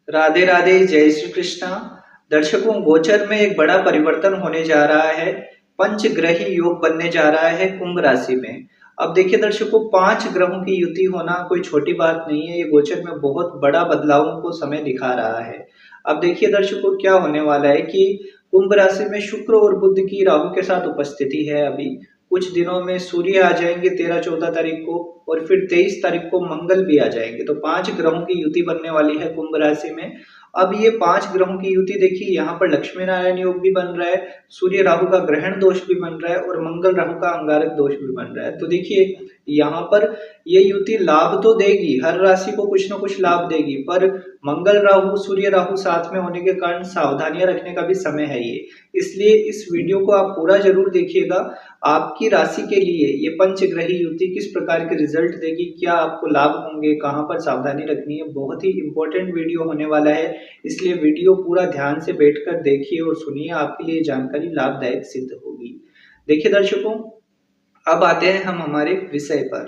राधे राधे, जय श्री कृष्णा। दर्शकों, गोचर में एक बड़ा परिवर्तन होने जा रहा है। पंचग्रही योग बनने जा रहा है कुंभ राशि में। अब देखिए दर्शकों, 5 ग्रहों की युति होना कोई छोटी बात नहीं है। ये गोचर में बहुत बड़ा बदलावों को समय दिखा रहा है। अब देखिए दर्शकों, क्या होने वाला है कि कुंभ राशि में शुक्र और बुध की राहु के साथ उपस्थिति है। अभी कुछ दिनों में सूर्य आ जाएंगे 13-14 तारीख को, और फिर 23 तारीख को मंगल भी आ जाएंगे। तो 5 ग्रहों की युति बनने वाली है कुंभ राशि में। अब ये 5 ग्रहों की युति देखिए, यहाँ पर लक्ष्मी नारायण योग भी बन रहा है, सूर्य राहु का ग्रहण दोष भी बन रहा है, और मंगल राहु का अंगारक दोष भी बन रहा है। तो देखिए यहाँ पर ये युति लाभ तो देगी, हर राशि को कुछ ना कुछ लाभ देगी, पर मंगल राहु सूर्य राहु साथ में होने के कारण सावधानियां रखने का भी समय है ये। इसलिए इस वीडियो को आप पूरा जरूर देखिएगा। आपकी राशि के लिए ये पंचग्रही युति किस प्रकार के रिजल्ट देगी, क्या आपको लाभ होंगे, कहां पर सावधानी रखनी है, बहुत ही इंपॉर्टेंट वीडियो होने वाला है। इसलिए वीडियो पूरा ध्यान से बैठकर देखिए और सुनिए, आपके लिए जानकारी लाभदायक सिद्ध होगी। देखिए दर्शकों, अब आते हैं हम हमारे विषय पर।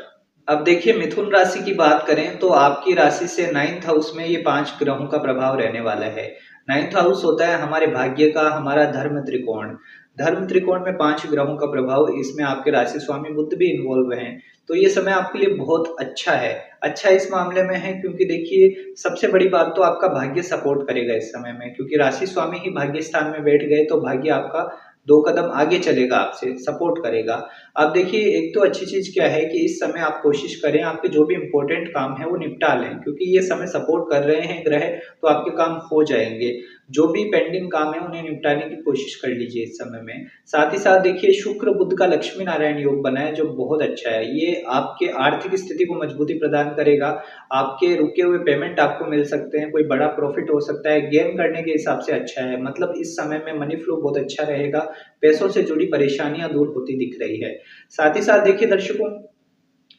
अब देखिए, मिथुन राशि की बात करें तो आपकी राशि से 9th हाउस में ये 5 ग्रहों का प्रभाव रहने वाला है। 9th हाउस होता है हमारे भाग्य का, हमारा धर्म त्रिकोण। धर्म त्रिकोण में 5 ग्रहों का प्रभाव, इसमें आपके राशि स्वामी बुध भी इन्वॉल्व हैं। तो ये समय आपके लिए बहुत अच्छा है। अच्छा इस मामले में है क्योंकि देखिए, सबसे बड़ी बात तो आपका भाग्य सपोर्ट करेगा इस समय में, क्योंकि राशि स्वामी ही भाग्य स्थान में बैठ गए तो भाग्य आपका 2 कदम आगे चलेगा, आपसे सपोर्ट करेगा। अब देखिए, एक तो अच्छी चीज क्या है कि इस समय आप कोशिश करें आपके जो भी इंपॉर्टेंट काम है वो निपटा लें, क्योंकि ये समय सपोर्ट कर रहे हैं ग्रह, तो आपके काम हो जाएंगे। जो भी पेंडिंग काम है उन्हें निपटाने की कोशिश कर लीजिए इस समय में। साथ ही साथ देखिए, शुक्र बुध का लक्ष्मी नारायण योग बना है जो बहुत अच्छा है। ये आपके आर्थिक स्थिति को मजबूती प्रदान करेगा। आपके रुके हुए पेमेंट आपको मिल सकते हैं, कोई बड़ा प्रॉफिट हो सकता है, गेम करने के हिसाब से अच्छा है। मतलब इस समय में मनी फ्लो बहुत अच्छा रहेगा, पैसों से जुड़ी परेशानियां दूर होती दिख रही है। साथ ही साथ देखिए दर्शकों,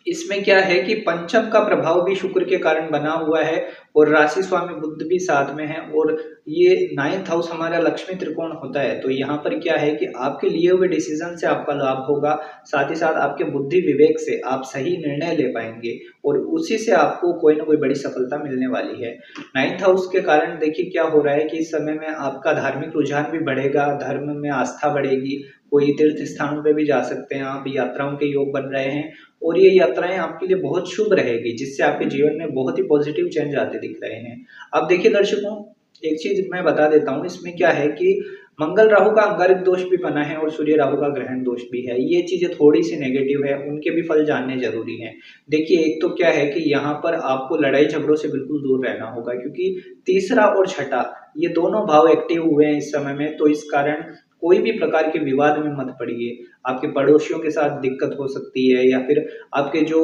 इसमें क्या है कि पंचम का प्रभाव भी शुक्र के कारण बना हुआ है, और राशि स्वामी बुध भी साथ में है, और ये 9th हाउस हमारा लक्ष्मी त्रिकोण होता है। तो यहाँ पर क्या है कि आपके लिए हुए डिसीजन से आपका लाभ होगा। साथ ही साथ आपके बुद्धि विवेक से आप सही निर्णय ले पाएंगे, और उसी से आपको कोई ना कोई बड़ी सफलता मिलने वाली है। 9th हाउस के कारण देखिए क्या हो रहा है कि इस समय में आपका धार्मिक रुझान भी बढ़ेगा, धर्म में आस्था बढ़ेगी। कोई तीर्थ स्थानों पे भी जा सकते हैं आप, यात्राओं के योग बन रहे हैं, और ये यात्राएं आपके लिए बहुत शुभ रहेगी, जिससे आपके जीवन में बहुत ही पॉजिटिव चेंज आते दिख रहे हैं। अब देखिए दर्शकों, एक चीज मैं बता देता हूँ, इसमें क्या है कि मंगल राहु का अंगारक दोष भी बना है, और सूर्य राहु का ग्रहण दोष भी है। ये चीजें थोड़ी सी नेगेटिव है, उनके भी फल जानने जरूरी हैं। देखिए, एक तो क्या है कि यहाँ पर आपको लड़ाई झगड़ों से बिल्कुल दूर रहना होगा, क्योंकि तीसरा और छठा ये दोनों भाव एक्टिव हुए हैं इस समय में। तो इस कारण कोई भी प्रकार के विवाद में मत पड़िए। आपके पड़ोसियों के साथ दिक्कत हो सकती है, या फिर आपके जो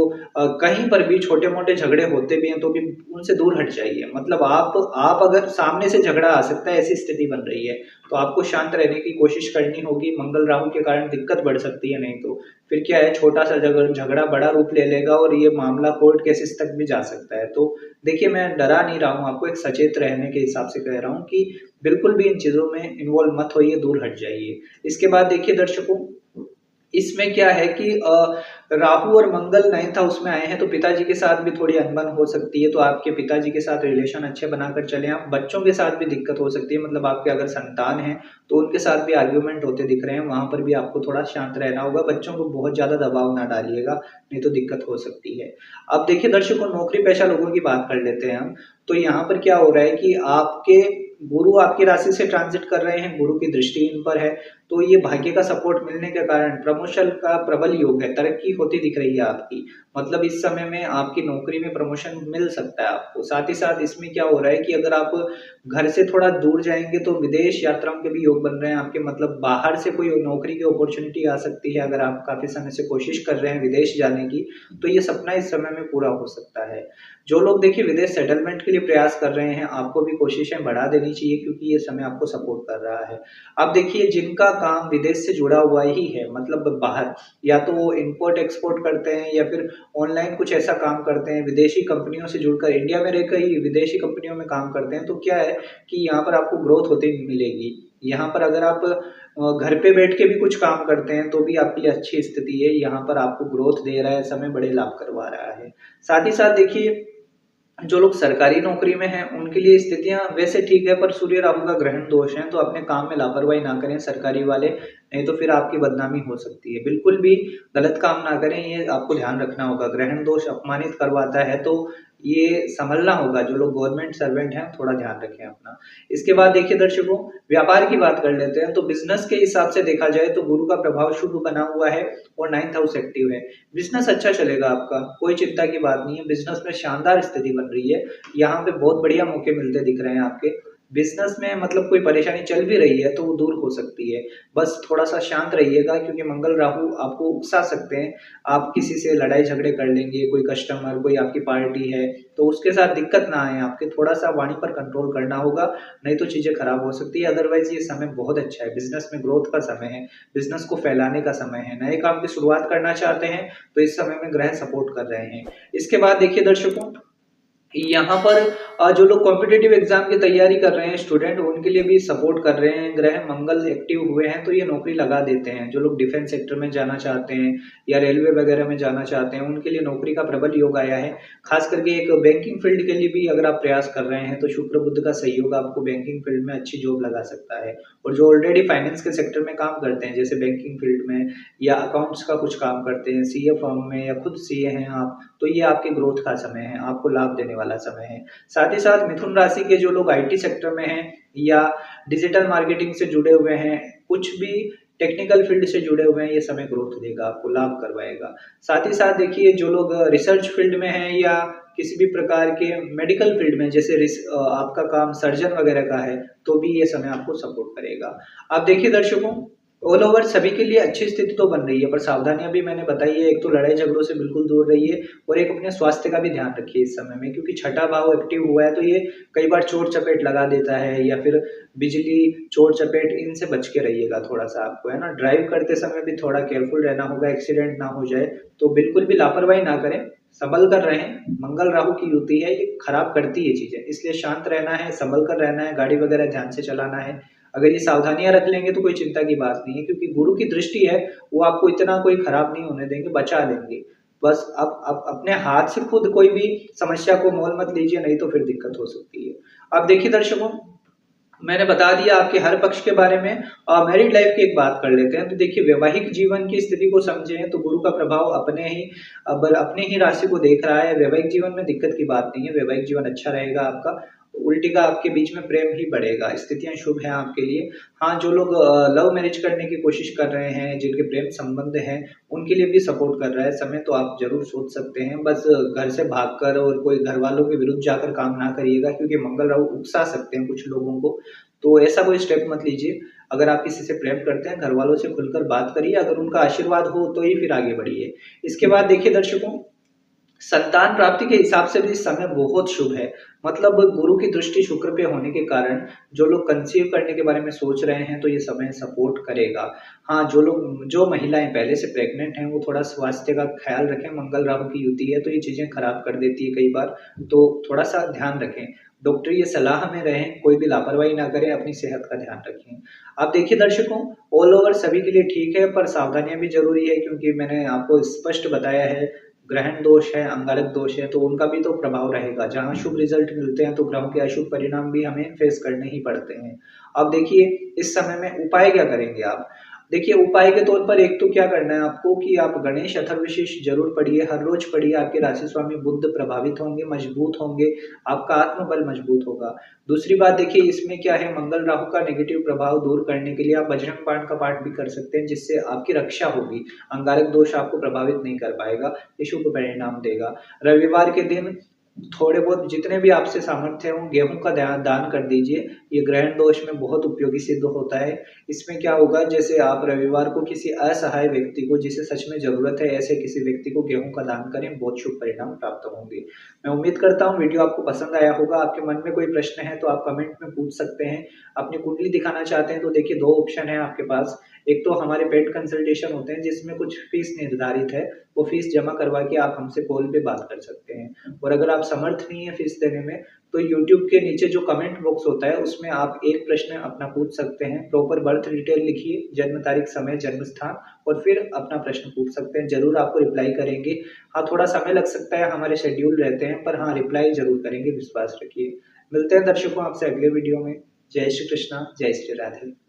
कहीं पर भी छोटे मोटे झगड़े होते भी हैं तो भी उनसे दूर हट जाइए। मतलब आप अगर सामने से झगड़ा आ सकता है, ऐसी स्थिति बन रही है, तो आपको शांत रहने की कोशिश करनी होगी। मंगल राहु के कारण दिक्कत बढ़ सकती है, नहीं तो फिर क्या है, छोटा सा झगड़ा बड़ा रूप ले लेगा, और ये मामला कोर्ट केसेस तक भी जा सकता है। तो देखिए, मैं डरा नहीं रहा हूँ आपको, एक सचेत रहने के हिसाब से कह रहा हूँ कि बिल्कुल भी इन चीजों में इन्वॉल्व मत होइए, दूर हट जाइए। इसके बाद देखिए दर्शकों, इसमें क्या है कि राहु और मंगल 9th हाउस में आए हैं, तो पिताजी के साथ भी थोड़ी अनबन हो सकती है। तो आपके पिताजी के साथ रिलेशन अच्छे बनाकर चलें। आप बच्चों के साथ भी दिक्कत हो सकती है, मतलब आपके अगर संतान है तो उनके साथ भी आर्ग्यूमेंट होते दिख रहे हैं, वहां पर भी आपको थोड़ा शांत रहना होगा। बच्चों को बहुत ज्यादा दबाव ना डालिएगा, नहीं तो दिक्कत हो सकती है। अब देखिए दर्शकों, नौकरी पेशा लोगों की बात कर लेते हैं हम। तो यहाँ पर क्या हो रहा है कि आपके गुरु आपकी राशि से ट्रांजिट कर रहे हैं, गुरु की दृष्टि इन पर है। तो ये भाग्य का सपोर्ट मिलने के कारण प्रमोशन का प्रबल योग है, तरक्की होती दिख रही है आपकी। मतलब इस समय में आपकी नौकरी में प्रमोशन मिल सकता है आपको। साथ ही साथ इसमें क्या हो रहा है कि अगर आप घर से थोड़ा दूर जाएंगे तो विदेश यात्राओं के भी योग बन रहे हैं आपके। मतलब बाहर से कोई नौकरी की अपॉर्चुनिटी आ सकती है, अगर आप काफी समय से कोशिश कर रहे हैं विदेश जाने की, तो ये सपना इस समय में पूरा हो सकता है। जो लोग देखिए विदेश सेटलमेंट के लिए प्रयास कर रहे हैं, आपको भी कोशिशें बढ़ा देनी चाहिए, क्योंकि ये समय आपको सपोर्ट कर रहा है। अब देखिए, जिनका काम विदेश से जुड़ा हुआ ही है, मतलब बाहर, या तो वो इम्पोर्ट एक्सपोर्ट करते हैं, या फिर ऑनलाइन कुछ ऐसा काम करते हैं, विदेशी कंपनियों से जुड़कर इंडिया में रहकर ही विदेशी कंपनियों में काम करते हैं, तो क्या है कि यहाँ पर आपको ग्रोथ होती मिलेगी। यहाँ पर अगर आप घर पे बैठ के भी कुछ काम करते हैं तो भी आपके लिए अच्छी स्थिति है। यहाँ पर आपको ग्रोथ दे रहा है समय, बड़े लाभ करवा रहा है। साथ ही साथ देखिए, जो लोग सरकारी नौकरी में हैं उनके लिए स्थितियां वैसे ठीक है, पर सूर्य राहु का ग्रहण दोष है, तो अपने काम में लापरवाही ना करें सरकारी वाले, नहीं तो फिर आपकी बदनामी हो सकती है। बिल्कुल भी गलत काम ना करें, ये आपको ध्यान रखना होगा। ग्रहण दोष अपमानित करवाता है, तो ये संभलना होगा। जो लोग गवर्नमेंट सर्वेंट हैं थोड़ा ध्यान रखें अपना। इसके बाद देखिए दर्शकों, व्यापार की बात कर लेते हैं। तो बिजनेस के हिसाब से देखा जाए तो गुरु का प्रभाव शुभ बना हुआ है और 9th हाउस एक्टिव है। बिजनेस अच्छा चलेगा आपका, कोई चिंता की बात नहीं है। बिजनेस में शानदार स्थिति बन रही है, यहाँ पे बहुत बढ़िया मौके मिलते दिख रहे हैं आपके। बिजनेस में मतलब कोई परेशानी चल भी रही है तो वो दूर हो सकती है। बस थोड़ा सा शांत रहिएगा, क्योंकि मंगल राहु आपको उकसा सकते हैं। आप किसी से लड़ाई झगड़े कर लेंगे, कोई कस्टमर, कोई आपकी पार्टी है तो उसके साथ दिक्कत ना आए, आपके थोड़ा सा वाणी पर कंट्रोल करना होगा, नहीं तो चीजें खराब हो सकती है। अदरवाइज ये समय बहुत अच्छा है, बिजनेस में ग्रोथ का समय है, बिजनेस को फैलाने का समय है। नए काम की शुरुआत करना चाहते हैं तो इस समय में ग्रह सपोर्ट कर रहे हैं। इसके बाद देखिए दर्शकों, यहाँ पर जो लोग कॉम्पिटिटिव एग्जाम की तैयारी कर रहे हैं स्टूडेंट, उनके लिए भी सपोर्ट कर रहे हैं। ग्रह मंगल एक्टिव हुए हैं तो ये नौकरी लगा देते हैं। जो लोग डिफेंस सेक्टर में जाना चाहते हैं या रेलवे वगैरह में जाना चाहते हैं, उनके लिए नौकरी का प्रबल योग आया है। खास करके एक बैंकिंग फील्ड के लिए भी अगर आप प्रयास कर रहे हैं तो शुक्र बुध का सहयोग आपको बैंकिंग फील्ड में अच्छी जॉब लगा सकता है। और जो ऑलरेडी फाइनेंस के सेक्टर में काम करते हैं, जैसे बैंकिंग फील्ड में या अकाउंट्स का कुछ काम करते हैं, सीए फर्म में या खुद सीए हैं आप, तो ये आपके ग्रोथ का समय है, आपको लाभ देने वाला समय है। साथ ही साथ मिथुन राशि के जो लोग आईटी सेक्टर में हैं या डिजिटल मार्केटिंग से जुड़े हुए हैं, कुछ भी टेक्निकल फील्ड से जुड़े हुए हैं, ये समय ग्रोथ देगा, आपको लाभ करवाएगा। साथ ही साथ देखिए, जो लोग रिसर्च फील्ड में हैं या किसी भी प्रकार के मेडिकल फील्ड में, जैसे आपका काम सर्जन वगैरह का है, तो भी ये समय आपको सपोर्ट करेगा। अब देखिए दर्शकों, ऑल ओवर सभी के लिए अच्छी स्थिति तो बन रही है, पर सावधानियां भी मैंने बताई है। एक तो लड़ाई झगड़ों से बिल्कुल दूर रहिए, और एक अपने स्वास्थ्य का भी ध्यान रखिए इस समय में, क्योंकि छठा भाव एक्टिव हुआ है तो ये कई बार चोट चपेट लगा देता है, या फिर बिजली, चोट चपेट, इनसे बच के रहिएगा थोड़ा सा आपको, है ना। ड्राइव करते समय भी थोड़ा केयरफुल रहना होगा, एक्सीडेंट ना हो जाए। तो बिल्कुल भी लापरवाही ना करें, संभल कर रहें। मंगल राहु की युति है, ये खराब करती है चीजें, इसलिए शांत रहना है, संभल कर रहना है, गाड़ी वगैरह ध्यान से चलाना है। अगर ये सावधानियां रख लेंगे तो कोई चिंता की बात नहीं है, क्योंकि गुरु की दृष्टि है, वो आपको इतना कोई खराब नहीं होने देंगे, बचा लेंगे। बस अब अपने हाथ से खुद कोई भी समस्या को मोल मत लीजिए, नहीं तो फिर दिक्कत हो सकती है। अब देखिए दर्शकों, मैंने बता दिया आपके हर पक्ष के बारे में। मैरिड लाइफ की एक बात कर लेते हैं। तो देखिए, वैवाहिक जीवन की स्थिति को समझें तो गुरु का प्रभाव अपने ही राशि को देख रहा है। वैवाहिक जीवन में दिक्कत की बात नहीं है, वैवाहिक जीवन अच्छा रहेगा आपका। उल्टी का आपके बीच में प्रेम ही बढ़ेगा, स्थितियां शुभ हैं आपके लिए। हाँ, जो लोग लव मैरिज करने की कोशिश कर रहे हैं, जिनके प्रेम संबंध हैं, उनके लिए भी सपोर्ट कर रहा है समय, तो आप जरूर सोच सकते हैं। बस घर से भागकर और कोई घर वालों के विरुद्ध जाकर काम ना करिएगा, क्योंकि मंगल राहु उकसा सकते हैं कुछ लोगों को। तो ऐसा कोई स्टेप मत लीजिए। अगर आप किसी से प्रेम करते हैं, घर वालों से खुलकर बात करिए, अगर उनका आशीर्वाद हो तो ही फिर आगे बढ़िए। इसके बाद देखिए दर्शकों, संतान प्राप्ति के हिसाब से भी समय बहुत शुभ है। मतलब गुरु की दृष्टि शुक्र पे होने के कारण जो लोग कंसीव करने के बारे में सोच रहे हैं, तो ये समय सपोर्ट करेगा। हाँ, जो महिलाएं पहले से प्रेग्नेंट हैं, वो थोड़ा स्वास्थ्य का ख्याल रखें। मंगल राहु की युति है तो ये चीजें खराब कर देती है कई बार, तो थोड़ा सा ध्यान रखें। डॉक्टरी ये सलाह में रहें, कोई भी लापरवाही ना करें, अपनी सेहत का ध्यान रखें। आप देखिए दर्शकों, ऑल ओवर सभी के लिए ठीक है, पर सावधानियां भी जरूरी है, क्योंकि मैंने आपको स्पष्ट बताया है। ग्रहण दोष है, अंगारक दोष है, तो उनका भी तो प्रभाव रहेगा। जहाँ शुभ रिजल्ट मिलते हैं तो ग्रहों के अशुभ परिणाम भी हमें फेस करने ही पड़ते हैं। अब देखिए, इस समय में उपाय क्या करेंगे आप। देखिए, उपाय के तौर पर एक तो क्या करना है आपको कि आप गणेश अथर्वशीष जरूर पढ़िए, हर रोज पढ़िए। आपके राशि स्वामी बुध प्रभावित होंगे, मजबूत होंगे, आपका आत्मबल मजबूत होगा। दूसरी बात देखिए, इसमें क्या है, मंगल राहु का नेगेटिव प्रभाव दूर करने के लिए आप बजरंग बाण का पाठ भी कर सकते हैं, जिससे आपकी रक्षा होगी। अंगारक दोष आपको प्रभावित नहीं कर पाएगा, ये शुभ परिणाम देगा। रविवार के दिन थोड़े बहुत जितने भी आपसे सामर्थ्य हो, गेहूं का दान कर दीजिए। ये ग्रहण दोष में बहुत उपयोगी सिद्ध होता है। इसमें क्या होगा, जैसे आप रविवार को किसी असहाय व्यक्ति को, जिसे सच में जरूरत है, ऐसे किसी व्यक्ति को गेहूं का दान करें, बहुत शुभ परिणाम प्राप्त होंगे। मैं उम्मीद करता हूँ वीडियो आपको पसंद आया होगा। आपके मन में कोई प्रश्न है तो आप कमेंट में पूछ सकते हैं। अपनी कुंडली दिखाना चाहते हैं तो देखिए, दो ऑप्शन है आपके पास। एक तो हमारे पेड कंसल्टेशन होते हैं, जिसमें कुछ फीस निर्धारित है, वो फीस जमा करवा के आप हमसे कॉल पे बात कर सकते हैं। और अगर आप समर्थ नहीं है फीस देने में, तो यूट्यूब के नीचे जो कमेंट बॉक्स होता है उसमें आप एक प्रश्न अपना पूछ सकते हैं। प्रॉपर बर्थ डिटेल लिखिए, जन्म तारीख, समय, जन्म स्थान, और फिर अपना प्रश्न पूछ सकते हैं। ज़रूर आपको रिप्लाई करेंगे। हाँ, थोड़ा समय लग सकता है, हमारे शेड्यूल रहते हैं, पर हाँ, रिप्लाई ज़रूर करेंगे, विश्वास रखिए। मिलते हैं दर्शकों आपसे अगले वीडियो में। जय श्री कृष्णा, जय श्री राधे।